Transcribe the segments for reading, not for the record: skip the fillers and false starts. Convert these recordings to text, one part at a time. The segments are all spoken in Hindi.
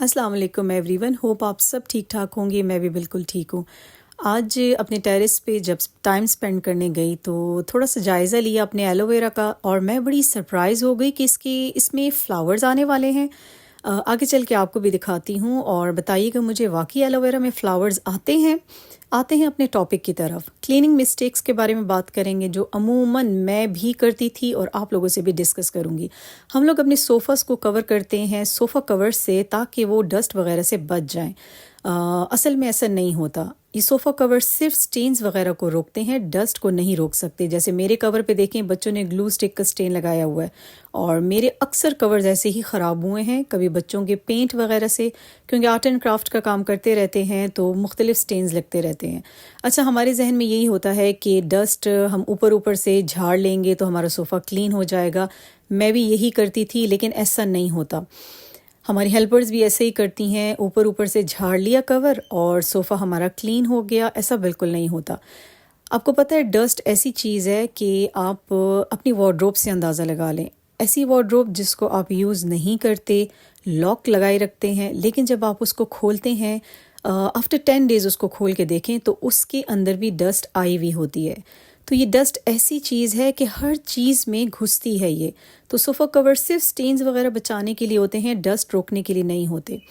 अस्सलाम वालेकुम एवरीवन, होप आप सब ठीक ठाक होंगे। मैं भी बिल्कुल ठीक हूँ। आज अपने टेरेस पे जब टाइम स्पेंड करने गई तो थोड़ा सा जायज़ा लिया अपने एलोवेरा का, और मैं बड़ी सरप्राइज़ हो गई कि इसमें फ्लावर्स आने वाले हैं। आगे चल के आपको भी दिखाती हूँ और बताइएगा मुझे वाकई एलोवेरा में फ़्लावर्स आते हैं अपने टॉपिक की तरफ। क्लीनिंग मिस्टेक्स के बारे में बात करेंगे जो अमूमन मैं भी करती थी और आप लोगों से भी डिस्कस करूँगी। हम लोग अपने सोफ़ास को कवर करते हैं सोफ़ा कवर से ताकि वो डस्ट वगैरह से बच जाएं। असल में ऐसा नहीं होता। ये सोफ़ा कवर सिर्फ स्टेन्स वगैरह को रोकते हैं, डस्ट को नहीं रोक सकते। जैसे मेरे कवर पे देखें, बच्चों ने ग्लू स्टिक का स्टेन लगाया हुआ है, और मेरे अक्सर कवर्स ऐसे ही ख़राब हुए हैं, कभी बच्चों के पेंट वगैरह से, क्योंकि आर्ट एंड क्राफ्ट का काम करते रहते हैं तो मुख्तलिफ स्टेन्स लगते रहते हैं। अच्छा, हमारे जहन में यही होता है कि डस्ट हम ऊपर ऊपर से झाड़ लेंगे तो हमारा सोफ़ा क्लीन हो जाएगा। मैं भी यही करती थी, लेकिन ऐसा नहीं होता। हमारी हेल्पर्स भी ऐसे ही करती हैं, ऊपर ऊपर से झाड़ लिया कवर और सोफ़ा हमारा क्लीन हो गया। ऐसा बिल्कुल नहीं होता। आपको पता है, डस्ट ऐसी चीज़ है कि आप अपनी वार्डरोब से अंदाज़ा लगा लें। ऐसी वार्डरोब जिसको आप यूज़ नहीं करते, लॉक लगाए रखते हैं, लेकिन जब आप उसको खोलते हैं, आफ्टर 10 डेज़ उसको खोल के देखें तो उसके अंदर भी डस्ट आई हुई होती है। तो ये डस्ट ऐसी चीज़ है कि हर चीज़ में घुसती है ये। तो सोफ़ा कवर सिर्फ स्टेन्स वगैरह बचाने के लिए होते हैं, डस्ट रोकने के लिए नहीं होते।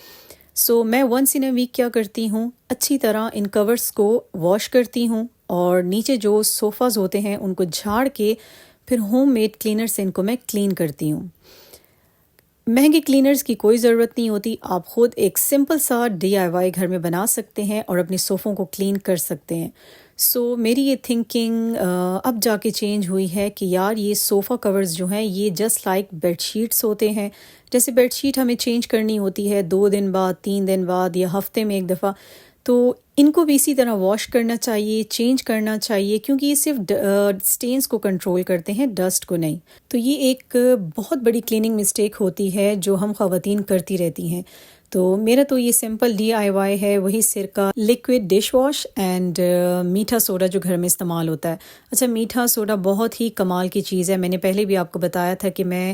मैं वंस इन अ वीक क्या करती हूँ, अच्छी तरह इन कवर्स को वॉश करती हूँ और नीचे जो सोफ़ाज़ होते हैं उनको झाड़ के फिर होममेड क्लीनर से इनको मैं क्लीन करती हूँ। महंगे क्लीनर्स की कोई ज़रूरत नहीं होती। आप ख़ुद एक सिंपल सा DIY घर में बना सकते हैं और अपने सोफ़ों को क्लीन कर सकते हैं। मेरी ये थिंकिंग अब जाके चेंज हुई है कि यार, ये सोफ़ा कवर्स जो हैं ये जस्ट लाइक बेडशीट्स होते हैं। जैसे बेडशीट हमें चेंज करनी होती है 2 दिन बाद, 3 दिन बाद या हफ़्ते में एक दफ़ा, तो इनको भी इसी तरह वॉश करना चाहिए, चेंज करना चाहिए, क्योंकि ये सिर्फ स्टेन्स को कंट्रोल करते हैं, डस्ट को नहीं। तो ये एक बहुत बड़ी क्लीनिंग मिस्टेक होती है जो हम ख़वातीन करती रहती हैं। तो मेरा तो ये सिंपल DIY है, वही सिरका, लिक्विड डिश वॉश एंड मीठा सोडा जो घर में इस्तेमाल होता है। अच्छा, मीठा सोडा बहुत ही कमाल की चीज़ है। मैंने पहले भी आपको बताया था कि मैं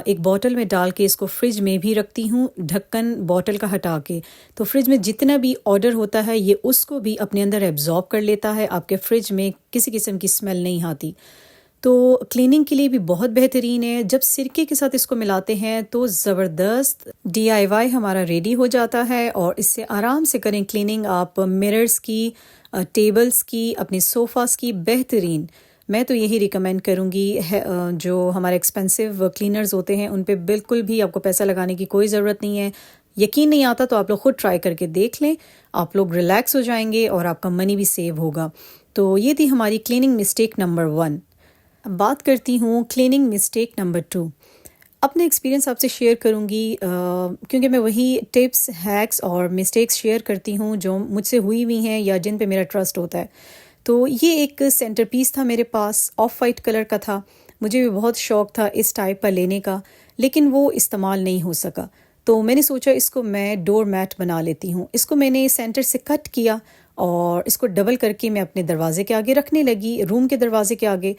एक बॉटल में डाल के इसको फ्रिज में भी रखती हूँ, ढक्कन बॉटल का हटा के। तो फ्रिज में जितना भी ऑर्डर होता है ये उसको भी अपने अंदर एब्जॉर्ब कर लेता है। आपके फ्रिज में किसी किस्म की स्मेल नहीं आती। तो क्लीनिंग के लिए भी बहुत बेहतरीन है। जब सिरके के साथ इसको मिलाते हैं तो ज़बरदस्त DIY हमारा रेडी हो जाता है, और इससे आराम से करें क्लीनिंग आप मिरर्स की, टेबल्स की, अपने सोफ़ास की। बेहतरीन। मैं तो यही रिकमेंड करूँगी है। जो हमारे एक्सपेंसिव क्लीनर्स होते हैं उन पे बिल्कुल भी आपको पैसा लगाने की कोई ज़रूरत नहीं है। यकीन नहीं आता तो आप लोग ख़ुद ट्राई करके देख लें, आप लोग रिलैक्स हो जाएंगे और आपका मनी भी सेव होगा। तो ये थी हमारी क्लीनिंग मिस्टेक नंबर 1। अब बात करती हूँ क्लीनिंग मिस्टेक नंबर 2। अपने एक्सपीरियंस आपसे शेयर करूँगी, क्योंकि मैं वही टिप्स, हैक्स और मिस्टेक्स शेयर करती हूँ जो मुझसे हुई हुई हैं या जिन पे मेरा ट्रस्ट होता है। तो ये एक सेंटर पीस था मेरे पास, ऑफ वाइट कलर का था। मुझे भी बहुत शौक़ था इस टाइप का लेने का, लेकिन वो इस्तेमाल नहीं हो सका। तो मैंने सोचा इसको मैं डोर मैट बना लेती हूँ। इसको मैंने सेंटर से कट किया और इसको डबल करके मैं अपने दरवाजे के आगे रखने लगी, रूम के दरवाजे के आगे।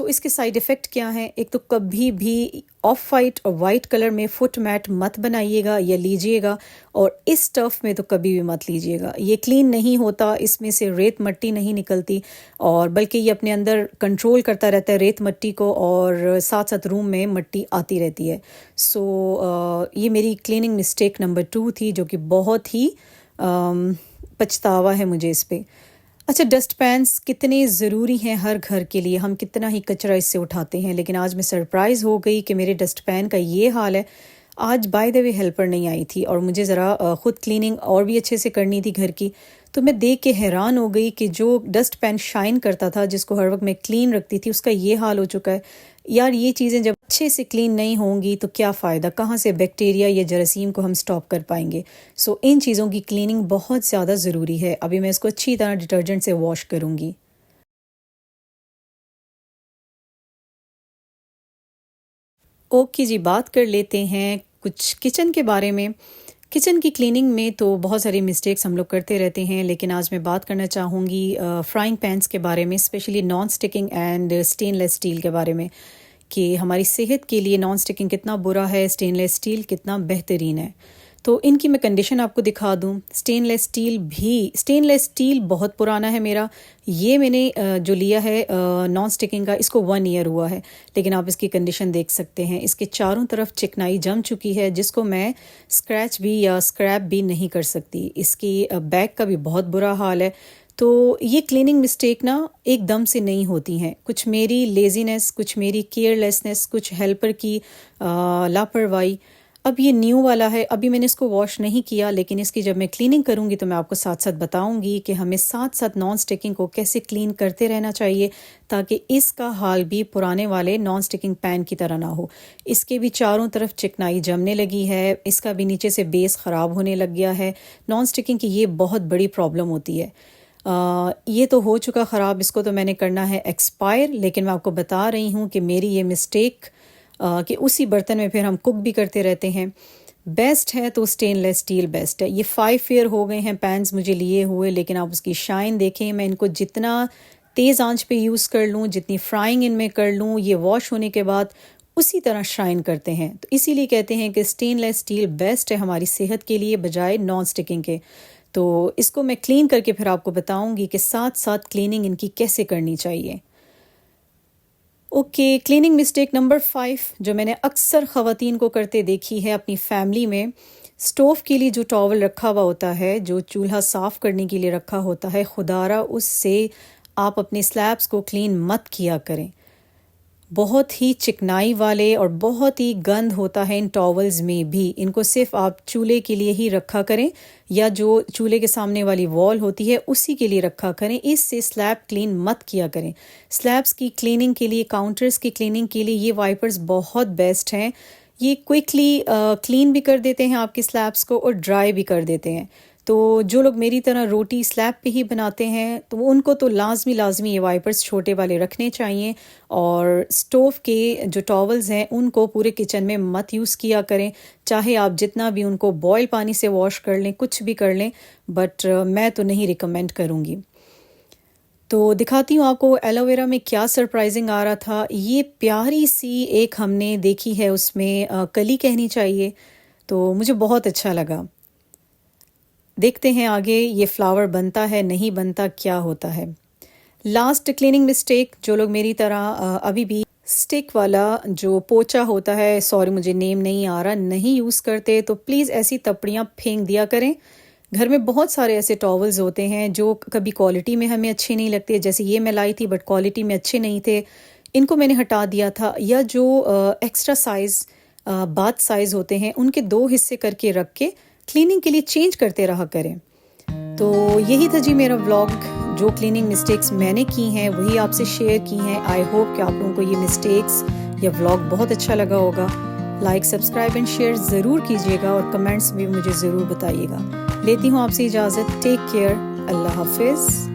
इसके साइड इफ़ेक्ट क्या हैं? एक तो कभी भी ऑफ वाइट और वाइट कलर में फुट मैट मत बनाइएगा या लीजिएगा, और इस टफ में तो कभी भी मत लीजिएगा। ये क्लीन नहीं होता, इसमें से रेत मट्टी नहीं निकलती, और बल्कि ये अपने अंदर कंट्रोल करता रहता है रेत मट्टी को, और साथ साथ रूम में मट्टी आती रहती है। ये मेरी क्लीनिंग मिस्टेक नंबर 2 थी, जो कि बहुत ही पछतावा है मुझे इस पे। अच्छा, डस्ट पैन्स कितने ज़रूरी हैं हर घर के लिए। हम कितना ही कचरा इससे उठाते हैं, लेकिन आज मैं सरप्राइज़ हो गई कि मेरे डस्ट पैन का ये हाल है। आज बाय द वे हेल्पर नहीं आई थी और मुझे ज़रा ख़ुद क्लीनिंग और भी अच्छे से करनी थी घर की। तो मैं देख के हैरान हो गई कि जो डस्ट पैन शाइन करता था, जिसको हर वक्त मैं क्लीन रखती थी, उसका ये हाल हो चुका है। यार, ये चीज़ें जब अच्छे से क्लीन नहीं होंगी तो क्या फ़ायदा, कहाँ से बैक्टीरिया या जरासीम को हम स्टॉप कर पाएंगे। इन चीज़ों की क्लीनिंग बहुत ज़्यादा ज़रूरी है। अभी मैं इसको अच्छी तरह डिटर्जेंट से वॉश करूँगी। ओके जी, बात कर लेते हैं कुछ किचन के बारे में। किचन की क्लीनिंग में तो बहुत सारी मिस्टेक्स हम लोग करते रहते हैं, लेकिन आज मैं बात करना चाहूँगी फ्राइंग पैन्स के बारे में, specially non sticking and stainless steel के बारे में, कि हमारी सेहत के लिए नॉन स्टिकिंग कितना बुरा है, स्टेनलेस स्टील कितना बेहतरीन है। तो इनकी मैं कंडीशन आपको दिखा दूं। स्टेनलेस स्टील बहुत पुराना है मेरा। ये मैंने जो लिया है नॉन स्टिकिंग का, इसको 1 ईयर हुआ है, लेकिन आप इसकी कंडीशन देख सकते हैं। इसके चारों तरफ चिकनाई जम चुकी है, जिसको मैं स्क्रैच भी या स्क्रैप भी नहीं कर सकती। इसकी बैक का भी बहुत बुरा हाल है। तो ये क्लीनिंग मिस्टेक ना एकदम से नहीं होती हैं, कुछ मेरी लेजीनेस, कुछ मेरी केयरलेसनेस, कुछ हेल्पर की लापरवाही। अब ये न्यू वाला है, अभी मैंने इसको वॉश नहीं किया, लेकिन इसकी जब मैं क्लीनिंग करूँगी तो मैं आपको साथ साथ बताऊँगी कि हमें साथ साथ नॉन स्टिकिंग को कैसे क्लीन करते रहना चाहिए, ताकि इसका हाल भी पुराने वाले नॉन स्टिकिंग पैन की तरह ना हो। इसके भी चारों तरफ चिकनाई जमने लगी है, इसका भी नीचे से बेस ख़राब होने लग गया है। नॉन स्टिकिंग की ये बहुत बड़ी प्रॉब्लम होती है। ये तो हो चुका ख़राब, इसको तो मैंने करना है एक्सपायर, लेकिन मैं आपको बता रही हूँ कि मेरी ये मिस्टेक कि उसी बर्तन में फिर हम कुक भी करते रहते हैं। बेस्ट है तो स्टेनलेस स्टील बेस्ट है। ये 5 ईयर हो गए हैं पैन्स मुझे लिए हुए, लेकिन आप उसकी शाइन देखें। मैं इनको जितना तेज़ आंच पे यूज़ कर लूँ, जितनी फ्राइंग इनमें कर लूँ, ये वॉश होने के बाद उसी तरह शाइन करते हैं। तो इसीलिए कहते हैं कि स्टेनलेस स्टील बेस्ट है हमारी सेहत के लिए बजाय नॉन स्टिकिंग के। तो इसको मैं क्लीन करके फिर आपको बताऊंगी कि साथ साथ क्लीनिंग इनकी कैसे करनी चाहिए। ओके, क्लीनिंग मिस्टेक नंबर 5 जो मैंने अक्सर ख़वातीन को करते देखी है अपनी फैमिली में, स्टोव के लिए जो टॉवल रखा हुआ होता है, जो चूल्हा साफ़ करने के लिए रखा होता है, खुदारा उससे आप अपने स्लैब्स को क्लीन मत किया करें। बहुत ही चिकनाई वाले और बहुत ही गंद होता है इन टॉवल्स में भी। इनको सिर्फ आप चूल्हे के लिए ही रखा करें, या जो चूल्हे के सामने वाली वॉल होती है उसी के लिए रखा करें। इससे स्लैब क्लीन मत किया करें। स्लैब्स की क्लीनिंग के लिए, काउंटर्स की क्लीनिंग के लिए ये वाइपर्स बहुत बेस्ट हैं। ये क्विकली क्लीन भी कर देते हैं आपके स्लैब्स को और ड्राई भी कर देते हैं। तो जो लोग मेरी तरह रोटी स्लैब पे ही बनाते हैं तो उनको तो लाजमी ये वाइपर्स छोटे वाले रखने चाहिए। और स्टोव के जो टॉवल्स हैं उनको पूरे किचन में मत यूज़ किया करें, चाहे आप जितना भी उनको बॉयल पानी से वॉश कर लें, कुछ भी कर लें, बट मैं तो नहीं रिकमेंड करूँगी। तो दिखाती हूँ आपको एलोवेरा में क्या सरप्राइजिंग आ रहा था। ये प्यारी सी एक हमने देखी है, उसमें कली कहनी चाहिए, तो मुझे बहुत अच्छा लगा। देखते हैं आगे ये फ्लावर बनता है नहीं बनता, क्या होता है। लास्ट क्लीनिंग मिस्टेक, जो लोग मेरी तरह अभी भी स्टिक वाला जो पोचा होता है, सॉरी मुझे नेम नहीं आ रहा, नहीं यूज़ करते, तो प्लीज़ ऐसी तपड़ियाँ फेंक दिया करें। घर में बहुत सारे ऐसे टॉवल्स होते हैं जो कभी क्वालिटी में हमें अच्छे नहीं लगते, जैसे ये मैं लाई थी बट क्वालिटी में अच्छे नहीं थे, इनको मैंने हटा दिया था। या जो एक्स्ट्रा साइज़ बाथ साइज़ होते हैं उनके 2 हिस्से करके रख के क्लीनिंग के लिए चेंज करते रहा करें। तो यही था जी मेरा व्लॉग। जो क्लीनिंग मिस्टेक्स मैंने की हैं वही आपसे शेयर की हैं। आई होप कि आप लोगों को ये मिस्टेक्स या व्लॉग बहुत अच्छा लगा होगा। लाइक, सब्सक्राइब एंड शेयर ज़रूर कीजिएगा और कमेंट्स भी मुझे ज़रूर बताइएगा। लेती हूँ आपसे इजाज़त। टेक केयर, अल्लाह हाफिज़।